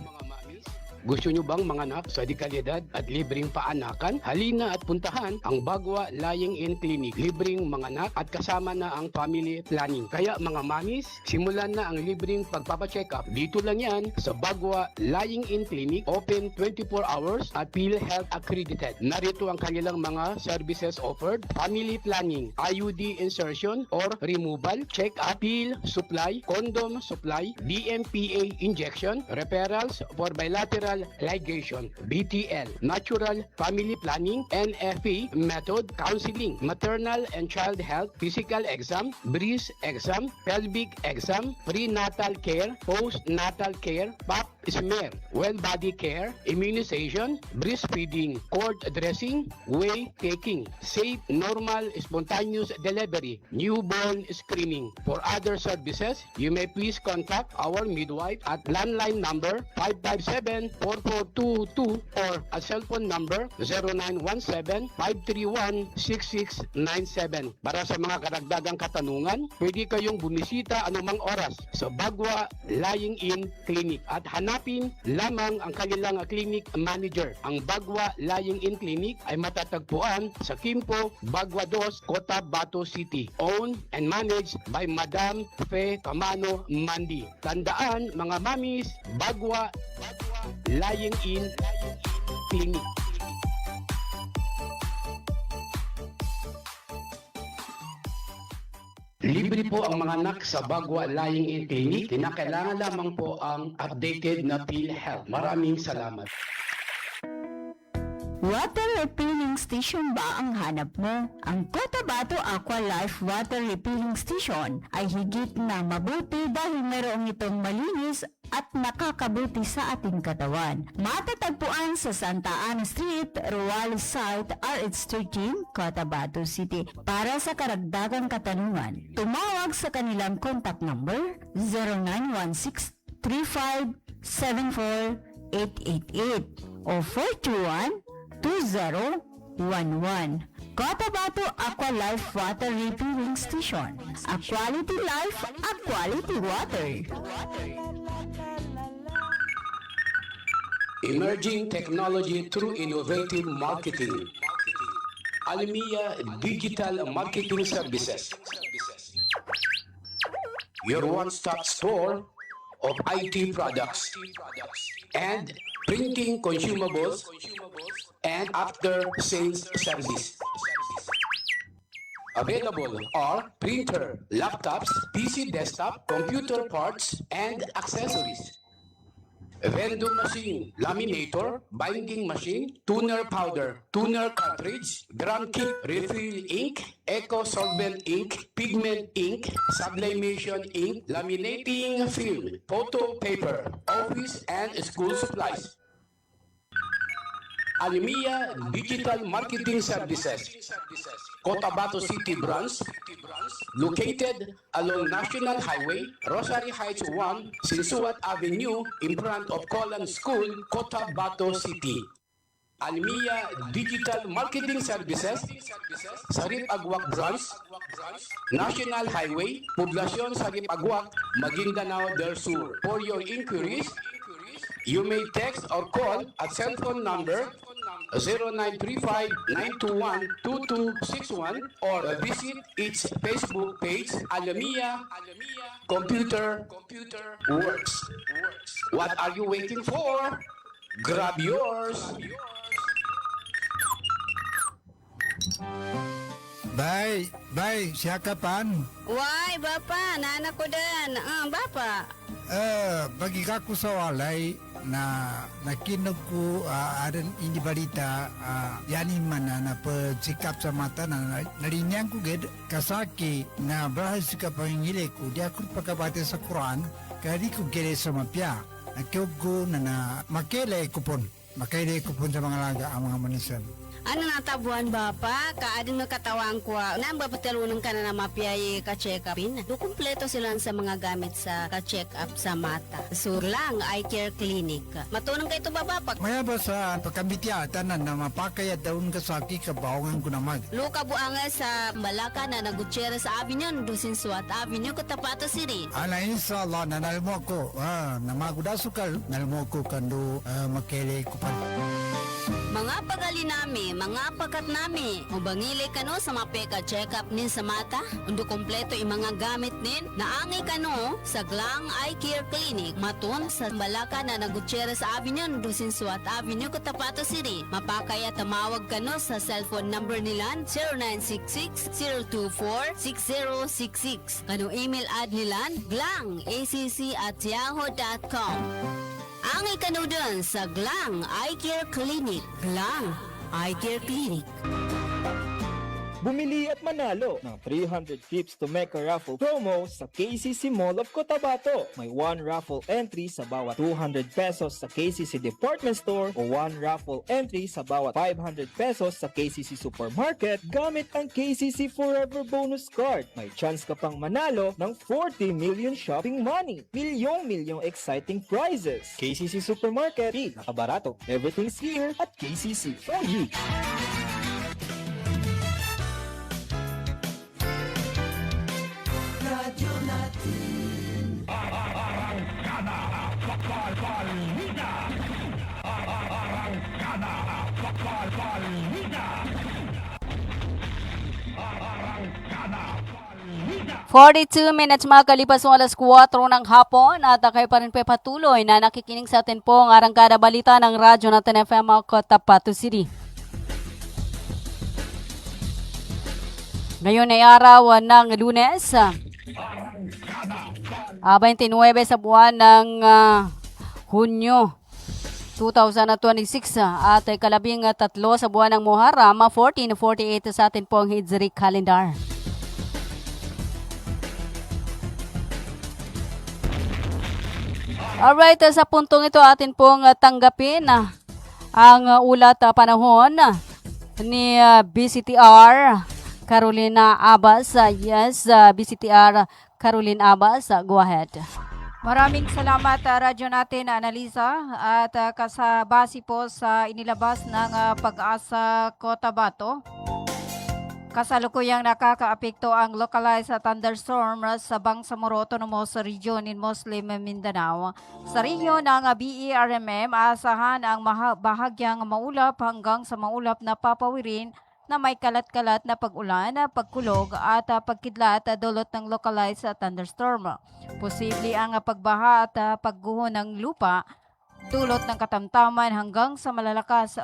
[SPEAKER 1] Gusto nyo bang manganak sa dekalidad at libreng paanakan? Halina at puntahan ang Bagwa Lying-in Clinic. Libreng manganak at kasama na ang family planning. Kaya mga mamis, simulan na ang libreng pagpapacheck up. Dito lang yan sa Bagwa Lying-in Clinic. Open 24 hours at PhilHealth accredited. Narito ang kanilang mga services offered. Family planning, IUD insertion or removal, check up, pill supply, condom supply, DMPA injection, referrals for bilateral ligation, BTL, natural family planning, NFP method, counseling, maternal and child health, physical exam, breast exam, pelvic exam, prenatal care, postnatal care, pap smear, well body care, immunization, breastfeeding, cord dressing, whey taking, safe, normal, spontaneous delivery, newborn screening. For other services, you may please contact our midwife at landline number 557-4422 or a cell phone number 0917-531-6697. Para sa mga karagdagang katanungan, pwede kayong bumisita anumang oras sa Bagwa Lying-in Clinic at hanapin lamang ang kanilang clinic manager. Ang Bagwa Lying-in Clinic ay matatagpuan sa Quimpo, Bagwa 2, Cotabato City. Owned and managed by Madam Fe Camano Mandi. Tandaan mga mamis, Bagwa Lying-in Clinic. Libre po ang mga anak sa Bagwa Lying-in Clinic. Kinakailangan lamang po ang updated na PhilHealth. Maraming salamat.
[SPEAKER 10] Water refilling station ba ang hanap mo? Ang Cotabato Aqua Life Water Refilling Station ay higit na mabuti dahil mayroong itong malinis at nakakabuti sa ating katawan. Matatagpuan sa Santa Ana Street, Ruales Site, RH13, Cotabato City. Para sa karagdagang katanungan, tumawag sa kanilang contact number 0916-3574-888 o 421-2011. Cotabato Aqua Life Water Refilling Station. A quality life, a quality water.
[SPEAKER 1] Emerging technology through innovative marketing. Almia Digital Marketing Services. Your one-stop store of IT products and printing consumables and after-sales service. Available are printer, laptops, PC desktop, computer parts, and accessories. Vending machine, laminator, binding machine, toner powder, toner cartridge, drum kit, refill ink, eco solvent ink, pigment ink, sublimation ink, laminating film, photo paper, office and school supplies. Almia Digital Marketing Services, Cotabato City Branch, located along National Highway, Rosary Heights 1, Sinsuat Avenue, in front of Colan School, Cotabato City. Almia Digital Marketing Services, Sarip Agwak Branch, National Highway, Poblacion Sarip Agwak, Maguindanao del Sur. For your inquiries, you may text or call at cell phone number 0935-921-2261 or visit its Facebook page, Almia Computer Works. What are you waiting for? Grab yours!
[SPEAKER 9] Bay, siya kapan?
[SPEAKER 10] Why, Bapa? Nana ko din. Bapa.
[SPEAKER 9] Bagi ka ko sa walay nakinog ko aran hindi balita yani mana na pagsikap sa mata na narinyang ko ged kasaki na bahas ka pangingili ko di ako pagkabate sa Quran kadi ko gere sa mapya nakiog ko na makele kupon sa mga laga ang mga manisan.
[SPEAKER 5] Ano natabuan ba pa? Kaading nakatawang ko. Nang bapatalunong ka na mapiyay ka-check upin. Do kumpleto sila sa mga gamit sa ka-check up sa mata. Surlang Eye Care Clinic. Matunong kayo ito babapak.
[SPEAKER 9] Maya ba sa pagkambitya tanan na mapakaya daun kasaki kabawangan ko na mag.
[SPEAKER 5] Luka buanga sa Malaka na Gutierrez Avenue, Dusinsuat Avenue, Cotabato City.
[SPEAKER 9] Ala inshallah nanalmo ko. Namagudasukal nalmo ko kando makele kupon.
[SPEAKER 5] Mga pagali nami, mga pakat nami, mabangili ka no sa mapeka check-up nin sa mata, undo kompleto yung mga gamit nin, naangay ka no sa Glang Eye Care Clinic, matun sa Malaka na Gutierrez Avenue, Dusinsuat Avenue, Cotabato City. Mapakaya tamawag ka no sa cellphone number nila 0966-024-6066. Kano email ad nila glangacc@yahoo.com. Ang ikanudon sa Glang Eye Care Clinic. Glang Eye Care Clinic.
[SPEAKER 8] Bumili at manalo ng 300 trips to Mecca raffle promo sa KCC Mall of Cotabato. May 1 raffle entry sa bawat 200 pesos sa KCC Department Store o 1 raffle entry sa bawat 500 pesos sa KCC Supermarket gamit ang KCC Forever Bonus Card. May chance ka pang manalo ng 40 million shopping money. Milyong exciting prizes. KCC Supermarket, nakabarato. Everything's here at KCC for you.
[SPEAKER 5] Forty-two minutes makalipas ng alas 4 ng hapon at kayo pa rin patuloy na nakikinig sa atin po ang arangkada balita ng Radyo natin FM Cotabato City. Ngayon ay araw ng Lunes, 29 sa buwan ng Hunyo 2026 at kalabing 3 sa buwan ng Muharram 1448 sa atin pong Hijri calendar. Alright, sa puntong ito atin pong tanggapin ang ulat panahon ni BCTR Carolina Abbas. Yes, BCTR Carolina Abbas, go ahead.
[SPEAKER 10] Maraming salamat radyo natin Analisa at kasabasi po sa inilabas ng Pag-asa Cotabato. Kasalukuyang nakakaapekto ang localized thunderstorm sa Bangsamoro Autonomous Region in Muslim Mindanao. Sa region ng BERMM, asahan ang bahagyang maulap hanggang sa maulap na papawirin na may kalat-kalat na pag-ulan, pagkulog at pagkidlat dulot ng localized thunderstorm. Posible ang pagbaha at pagguho ng lupa dulot ng katamtaman hanggang sa malakas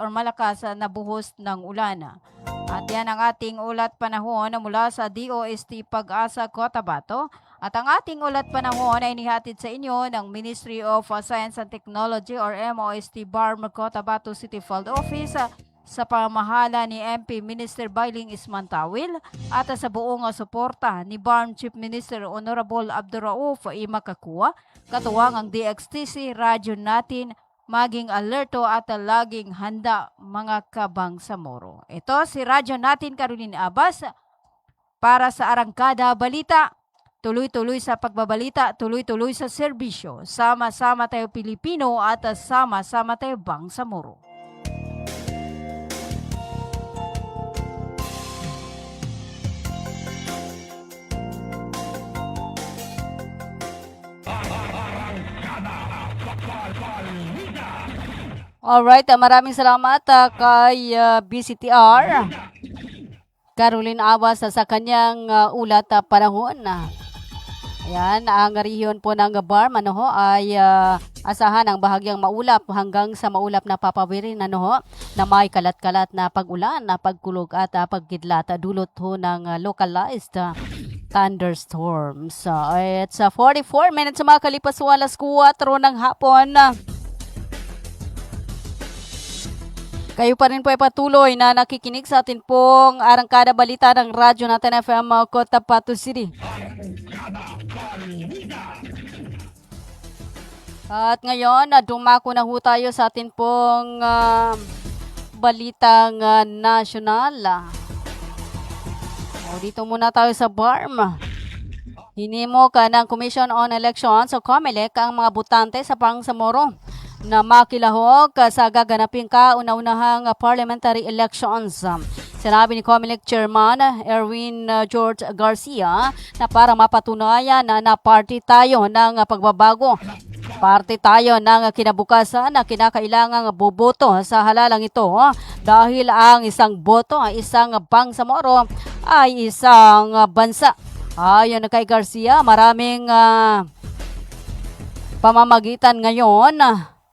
[SPEAKER 10] na buhos ng ulan. At yan ang ating ulat panahon mula sa DOST Pag-asa Cotabato. At ang ating ulat panahon ay inihatid sa inyo ng Ministry of Science and Technology or MOST BARM Cotabato City Field Office sa pamahala ni MP Minister Bailing Ismantawil at sa buong suporta ni BARM Chief Minister Honorable Abdurrauf Imakakua, katuwang ang DXTC, radyo natin, maging alerto at laging handa mga kabangsamoro. Ito si radyo natin Carolina Abbas para sa Arangkada Balita. Tuloy-tuloy sa pagbabalita, tuloy-tuloy sa serbisyo. Sama-sama tayo Pilipino at sama-sama tayo bangsamoro.
[SPEAKER 5] Alright, maraming salamat kay BCTR Carolina Abbas sa kanyang ulat panahon. Ayan, ang rehiyon po ng BARM ay asahan ang bahagyang maulap hanggang sa maulap na papawirin na may kalat-kalat na pag-ulan, pagkulog at pagkidlat dulot ng localized thunderstorms. It's 44 minutes makalipas sa alas 4 ng hapon. Kayo pa rin po ay patuloy na nakikinig sa atin pong Arangkada Balita ng Radyo natin FM Cotabato City. At ngayon, dumako na ho tayo sa atin pong balitang nasyonal. Dito muna tayo sa BARM. Hinimok ng Commission on Elections o COMELEC ang mga botante sa Bangsamoro na makilahok sa gaganaping kauna-unahang parliamentary elections. Sinabi ni COMELEC Chairman Erwin George Garcia na para mapatunayan na party tayo ng pagbabago. Parte tayo ng kinabukasan na kinakailangang boboto sa halalang ito dahil ang isang boto, isang Bangsamoro ay isang bansa. Ayon kay Garcia, maraming pamamagitan ngayon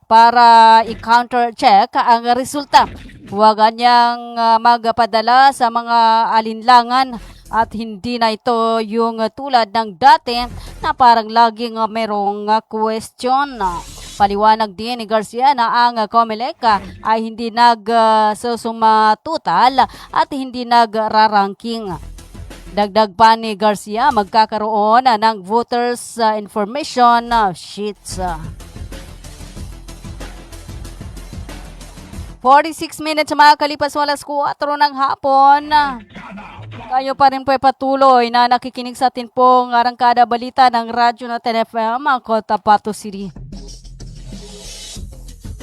[SPEAKER 5] para i-counter-check ang resulta. Huwag niyang magpadala sa mga alinlangan at hindi na ito yung tulad ng dati na parang laging merong question. Paliwanag din ni Garcia na ang COMELEC ay hindi nagsusumatutal at hindi nagraranking. Dagdag pa ni Garcia, magkakaroon ng voters information sheets. 46 minutes makakalipas alas 4 ng hapon. Kayo pa rin po ay patuloy na nakikinig sa atin pong Arangkada Balita ng Radyo natin FM Cotabato City.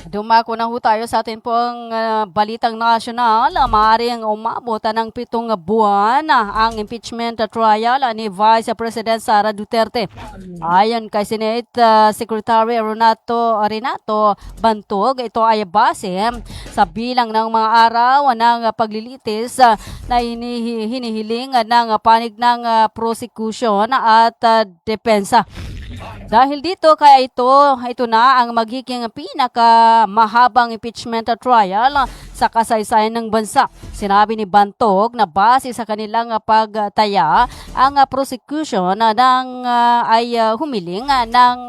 [SPEAKER 5] Dumako na ho tayo sa atin pong balitang nasyonal. Maaaring umabot ng 7 buwan ang impeachment trial ni Vice President Sara Duterte. Ayon kay Senate Secretary Renato Bantog, ito ay base sa bilang ng mga araw ng paglilitis na hinihiling ng panig ng prosecution at depensa. Dahil dito, kaya ito na ang magiging pinakamahabang impeachment trial sa kasaysayan ng bansa. Sinabi ni Bantog na base sa kanilang pagtaya, ang prosecution ay humiling ng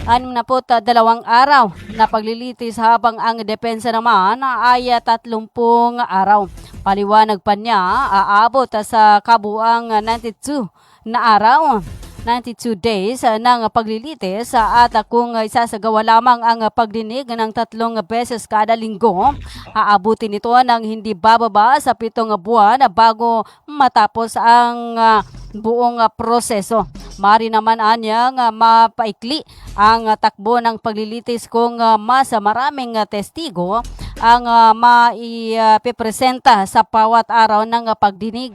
[SPEAKER 5] 62 araw na paglilitis habang ang depensa naman ay 30 araw. Paliwanag pa niya, aabot sa kabuang 92 na araw. 92 days ng paglilitis at kung isasagawa lamang ang pagdinig ng 3 beses kada linggo, aabutin ito ng hindi bababa sa 7 buwan bago matapos ang buong proseso. Mari naman anyang mapaikli ang takbo ng paglilitis kung mas maraming testigo ang maipipresenta sa bawat araw ng pagdinig.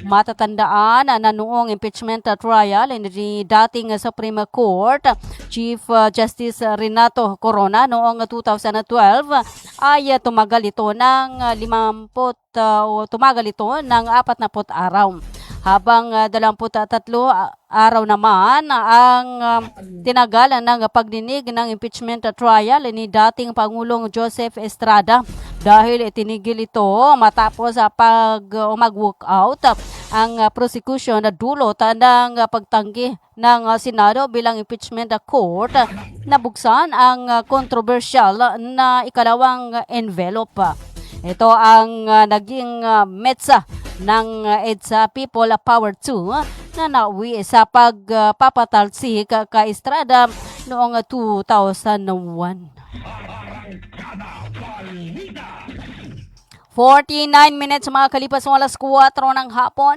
[SPEAKER 5] Matatandaan na noong impeachment trial ni dating Supreme Court Chief Justice Renato Corona noong 2012 ay tumagal ito ng 40 araw. Habang 23 araw naman ang tinagalan ng pagdinig ng impeachment trial ni dating Pangulong Joseph Estrada dahil itinigil ito matapos mag-walkout ang prosecution na dulot ng pagtanggi ng Senado bilang impeachment court na buksan ang kontrobersyal na ikalawang envelope. Ito ang naging metsa ng EDSA People Power 2 na nauwi sa pagpapatalsik kay Estrada noong 2001. 49 minutes makakalipas ng alas 4 ng hapon.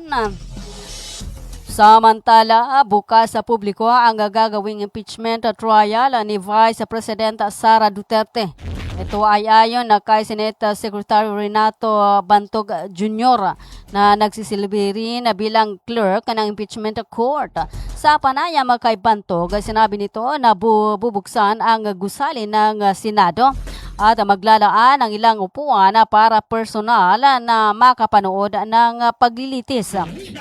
[SPEAKER 5] Samantala, bukas sa publiko ang gagawing impeachment trial ni Vice President Sara Duterte. Ito ay ayon kay Senate Secretary Renato Bantog Jr. na nagsisilbi rin bilang clerk ng impeachment court. Sa panayam kay Bantog, sinabi nito na bubuksan ang gusali ng Senado at maglalaan ng ilang upuan para personal na makapanood ng paglilitis.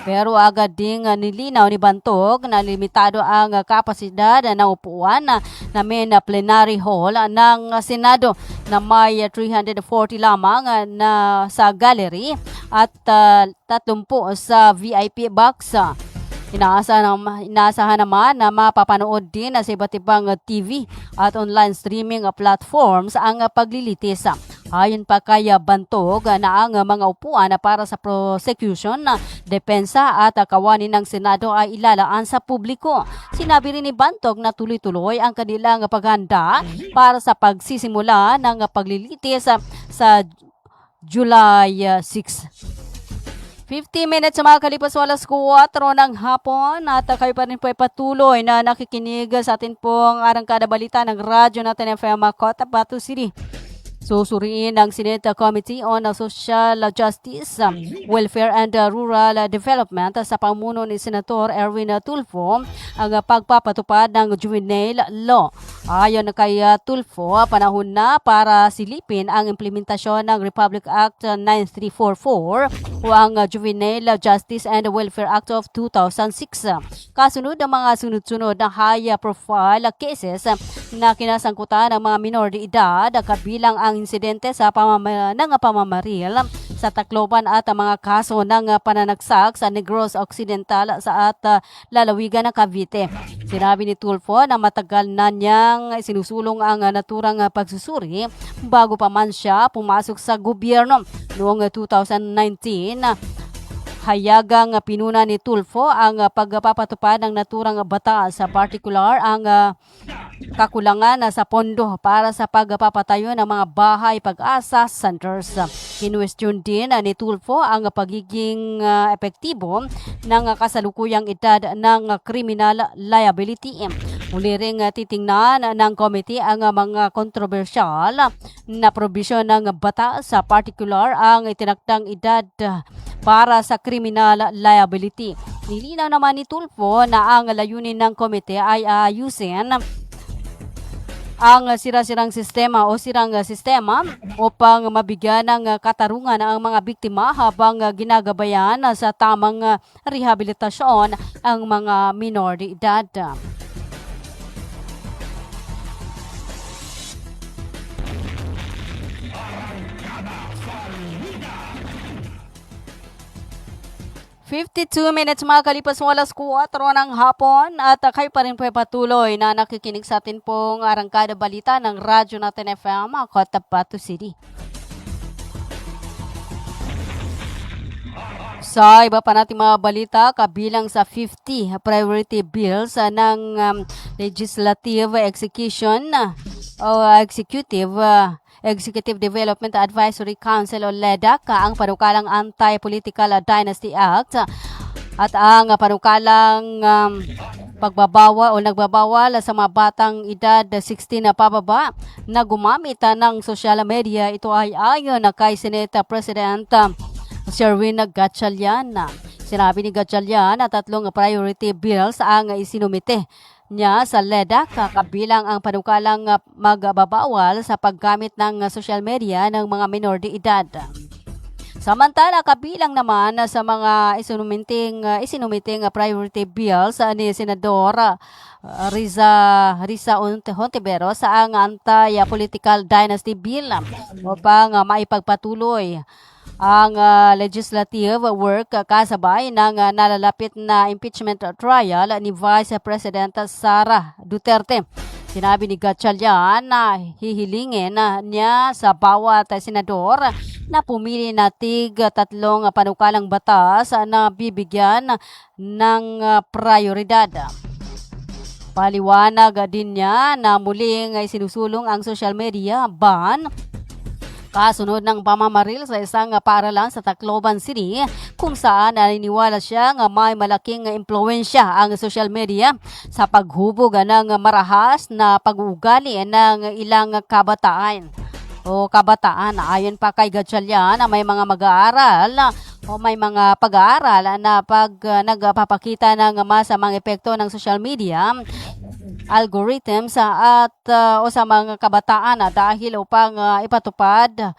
[SPEAKER 5] Pero agad ding nilinaw ni Bantog na limitado ang kapasidad ng upuan na main plenary hall ng Senado na may 340 lamang na sa gallery at 30 sa VIP box. Inaasahan naman na mapapanood din sa iba't ibang TV at online streaming platforms ang paglilitis. Ayon pa kay Bantog na ang mga upuan para sa prosecution, depensa at kawani ng Senado ay ilalaan sa publiko. Sinabi rin ni Bantog na tuloy-tuloy ang kanilang paghanda para sa pagsisimula ng paglilitis sa July 6. 50 minutes sa mga kalipas walas 4 ng hapon at kayo pa rin po ay patuloy na nakikinig sa atin pong arangkada balita ng radyo natin FM Cotabato City. Susuriin ng Senate Committee on Social Justice, Welfare and Rural Development sa pamuno ni Senator Erwin Tulfo ang pagpapatupad ng juvenile law. Ayon kay Tulfo, panahon na para silipin ang implementasyon ng Republic Act 9344 o ang Juvenile Justice and Welfare Act of 2006. Kasunod ang mga sunod-sunod na high-profile cases na kinasangkutan ng mga minor de edad kabilang ang insidente sa pamamaril sa Tacloban at mga kaso ng pananagsak sa Negros Occidental at lalawigan ng Cavite. Sinabi ni Tulfo na matagal na niyang sinusulong ang naturang pagsusuri bago pa man siya pumasok sa gobyerno. Noong 2019, hayagang pinuna ni Tulfo ang pagpapatupad ng naturang batas, sa partikular ang kakulangan sa pondo para sa pagpapatayo ng mga bahay pag-asa centers. Kinwestiyon din ni Tulfo ang pagiging epektibo ng kasalukuyang edad ng criminal liability. Muli ring titingnan ng komite ang mga kontrobersyal na probisyon ng batas, sa partikular ang itinakdang edad para sa criminal liability. Nilinaw naman ni Tulfo na ang layunin ng komite ay ayusin ang sirang sistema upang mabigyan ng katarungan ang mga biktima habang ginagabayan sa tamang rehabilitasyon ang mga minor de edad. "52 minutes mga kalipas walas 4 ng hapon at kayo pa rin po ay patuloy na nakikinig sa atin pong arangkada balita ng radyo natin FM Cotabato City. Sa iba pa nating mga balita, kabilang sa 50 priority bills ng Legislative Execution o Executive Development Advisory Council o LEDAC, ang panukalang Anti-Political Dynasty Act at ang panukalang nagbabawal sa mga batang edad 16 na pababa na gumamit ng social media. Ito ay ayon kay Senate President Sherwin Gatchalian. Sinabi ni Gatchalian na 3 priority bills ang isinumite niya sa LEDAC, kabilang ang panukalang magbabawal sa paggamit ng social media ng mga minor de edad. Samantala, kabilang naman sa mga isinumiting priority bills ni Senador Risa Hontiveros sa ang Anti-Political Dynasty Bill upang maipagpatuloy ang legislative work kasabay ng nalalapit na impeachment trial ni Vice President Sara Duterte. Sinabi ni Gatchalian na hihilingin niya sa bawat senador na pumili na tig-3 panukalang batas na bibigyan ng prioridad. Paliwanag din niya na muling isinusulong ang social media ban kasunod ng pamamaril sa isang paaralan sa Tacloban City, kung saan naniniwala siya nga may malaking impluwensya ang social media sa paghubog ng marahas na pag-uugali ng ilang kabataan. Ayon pa kay Gatchalian, may mga pag-aaral na pag nagpapakita ng masamang epekto ng social media algorithms sa mga kabataan dahil upang ipatupad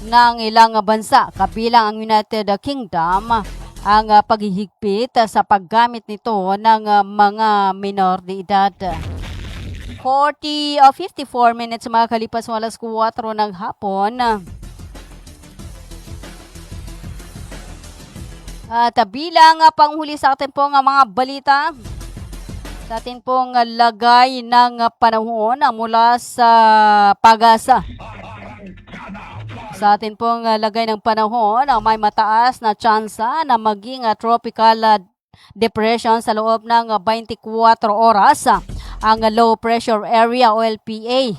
[SPEAKER 5] ng ilang bansa, kabilang ang United Kingdom, ang paghihigpit sa paggamit nito ng mga minor de edad. 54 minutes mga kalipas walas 4 ng hapon. At bilang panghuli sa atin pong mga balita, sa atin pong lagay ng panahon mula sa Pag-asa. Sa atin pong lagay ng panahon, may mataas na tsansa na maging tropical depression sa loob ng 24 oras. Ang low pressure area o LPA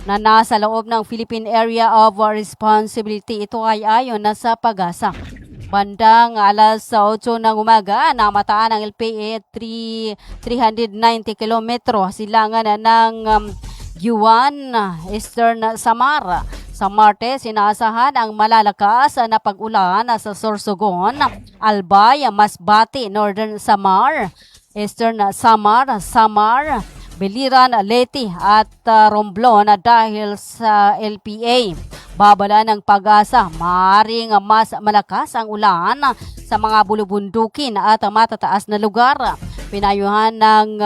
[SPEAKER 5] na nasa loob ng Philippine Area of Responsibility. Ito ay ayon na sa PAGASA. Bandang alas 8 ng umaga, namataan ang LPA 390 kilometro silangan ng Yuan, Eastern Samar. Sa Martes, inaasahan ang malalakas na pag-ulan sa Sorsogon, Albay, Masbate, Northern Samar, Eastern Samar, Biliran, Leyte at Romblon dahil sa LPA. Babala ng PAGASA, maaaring mas malakas ang ulan sa mga bulubundukin at matataas na lugar. Pinayuhan ng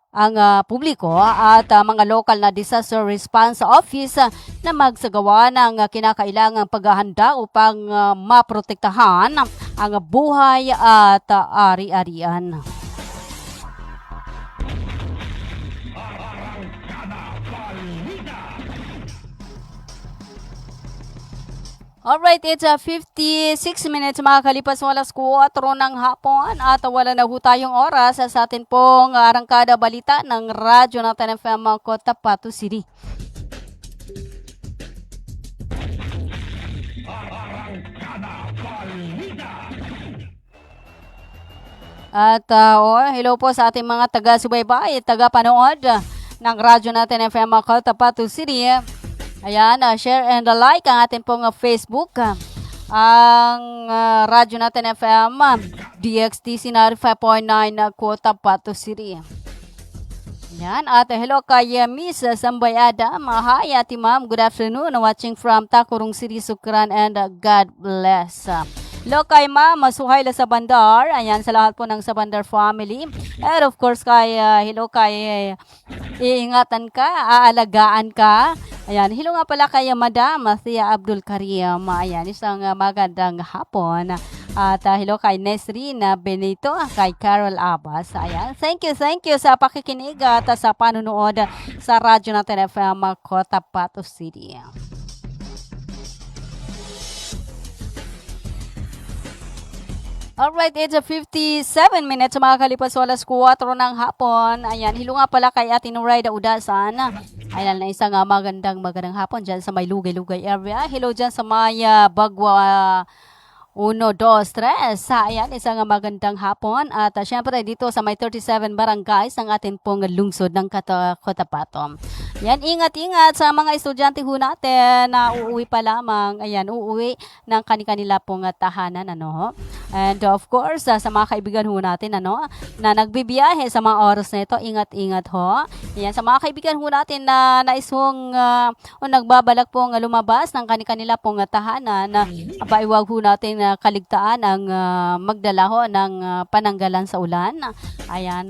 [SPEAKER 5] ang publiko at mga local na disaster response office na magsagawa ng kinakailangang paghahanda upang maprotektahan ang buhay at ari-arian. Alright, it's 56 minutes makakalipas ng alas 4 ng hapon at wala na ho tayong oras sa atin pong arangkada balita ng Radyo natin FM Cotabato City. At hello po sa ating mga taga-subaybay, taga-panood ng Radyo natin FM Cotabato City. Ayan, share and like ang ating pong Facebook. Ang radyo natin FM, DXTC 95.9 Cotabato City. Ayan, at hello kay Miss Sambayada. Hi, Ate Ma'am. Good afternoon. Watching from Takurong City, Sukran, and God bless. Hello kay Ma'am Suhaila sa Bandar. Ayan, sa lahat po ng sa Bandar family. And of course, hello kay iingatan ka, aalagaan ka. Ayan, hello nga pala kay Madam Thea Abdul Karim. Ayan, isang magandang hapon. At hello kay Nesrin Benito, kay Carol Abbas. Ayan, thank you sa pakikinig at sa panunood sa radyo natin FM Cotabato City. Alright, it's 57 minutes makakalipas sa alas 4 ng hapon. Ayan, hilo nga pala kay Ate Noraida Udasan. Ayan na isang magandang hapon dyan sa may Lugay-Lugay area. Hello dyan sa may Bagwa 1, 2, 3. Ayan, isang magandang hapon. At syempre dito sa may 37 barangays ang atin pong lungsod ng Cotabato. Yan, ingat-ingat sa mga estudyante ho natin na uuwi pa lamang. Ayan, uuwi ng kanikanila pong tahanan, ano. And of course, sa mga kaibigan ho natin, ano, na nagbibiyahe sa mga oras na ito, ingat-ingat ho. Ayan, sa mga kaibigan ho natin na naisong nagbabalak pong lumabas ng kanikanila pong tahanan, paiwag ho natin kaligtaan ang magdala ho ng pananggalan sa ulan. Ayan,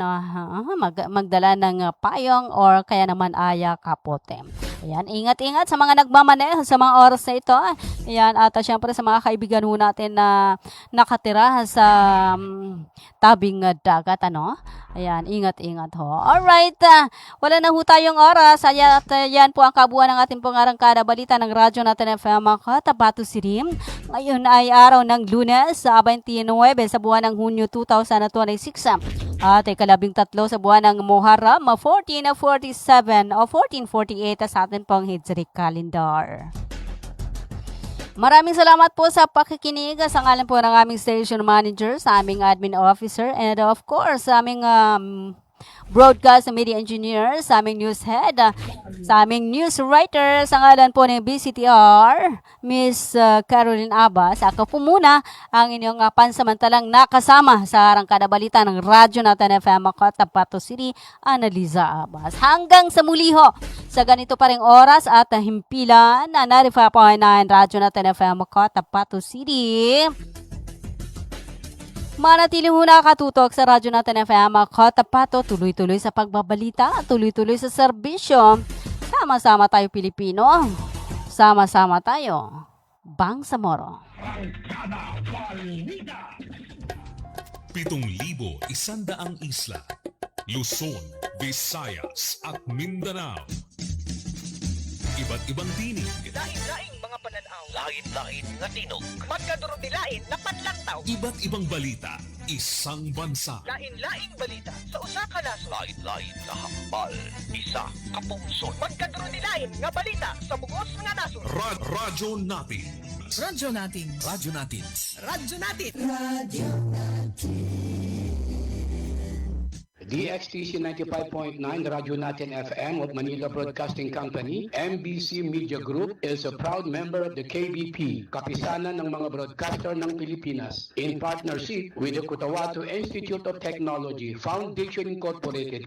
[SPEAKER 5] magdala ng payong or kaya naman kapote. Ayan, ingat-ingat sa mga nagmamaneho sa mga oras na ito. Ayan, at syempre sa mga kaibigan ho natin na nakatira sa tabing dagat, ano? Ayan, ingat-ingat ho. Alright, wala na ho tayong oras. Ayan, at yan po ang kabuuan ng ating pong arangkada balita ng radyo natin FM Cotabato City. Ngayon ay araw ng Lunes, 29 sa buwan ng Hunyo 2026. At ikalabing 3 sa buwan ng Muharram, 1447 o 1448 sa atin pong Hijri calendar. Maraming salamat po sa pakikinig sa ngalan po ng aming station manager, sa aming admin officer, and of course sa aming broadcast media engineer, sa aming news head, sa aming news writer, sa ngalan po ng BCTR, Miss Caroline Abbas. Ako po muna ang inyong pansamantalang nakasama sa arangkada balita ng radyo natin FM Cotabato City, Analiza Abbas. Hanggang sa muli ho, sa ganito pa ring oras at himpilan na 95.9 radyo natin FM Cotabato City. Manatili muna nakatutok sa radyo natin FM Cotabato, tuloy-tuloy sa pagbabalita, tuloy-tuloy sa serbisyo. Sama-sama tayo Pilipino, sama-sama tayo Bangsamoro.
[SPEAKER 3] 7,100 isla, Luzon, Visayas at Mindanao. Iba't ibang tinig,
[SPEAKER 4] Daing-daing mga lain-lain nga tinog. Magkaduro dilain na panlantaw.
[SPEAKER 3] Iba't ibang balita, isang bansa.
[SPEAKER 4] Lain-laing balita sa usa ka nasod. Lain-lain nga hambal, isa ka pungsod. Magkaduro dilain nga balita sa bugos nga nasod.
[SPEAKER 3] Radyo natin.
[SPEAKER 4] Radyo natin.
[SPEAKER 3] Radyo natin.
[SPEAKER 4] Radyo natin.
[SPEAKER 1] DXTC 95.9 Radyo Natin FM of Manila Broadcasting Company, MBC Media Group is a proud member of the KBP, Kapisanan ng mga Broadcaster ng Pilipinas, in partnership with the Cotabato Institute of Technology, Foundation Incorporated,